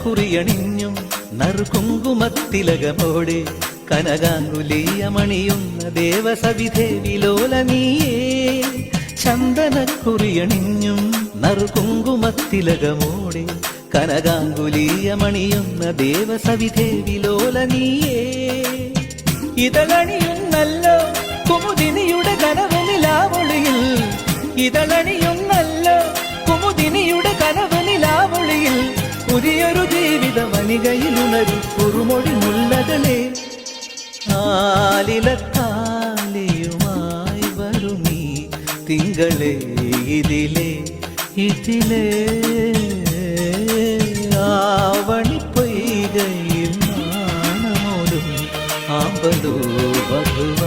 ചന്ദനക്കുറിയണിഞ്ഞും നറുകുങ്കുമത്തിലകമോടെ കനകാങ്കുലീയമണിയുന്ന ദേവസവിധേ വിലോലനീയേ. ചന്ദനക്കുറിയണിഞ്ഞും നറുകുങ്കുമത്തിലകമോടെ കനകാങ്കുലീയമണിയുന്ന ദേവസവിധേ വിലോലനീയേ. ഇതളണിയുന്നല്ലോ കുമുദിനിയുടെ കനവ് നിലാവൊളിയിൽ, ഇതളണിയുന്നല്ലോ കുമുദിനിയുടെ കനവ് നിലാവൊളിയിൽ. പുതിയൊരു ജീവിത വനികയിലുണരും കുറുമൊഴി മുല്ലകളെ. ആലിലത്താലിയുമായി വരുമീ തിങ്കളെ ഇതിലേ ഇതിലേ. ആവണി പൊയ്കയിൽ നാണമോലും ആമ്പലോ ഭഗവാൻ.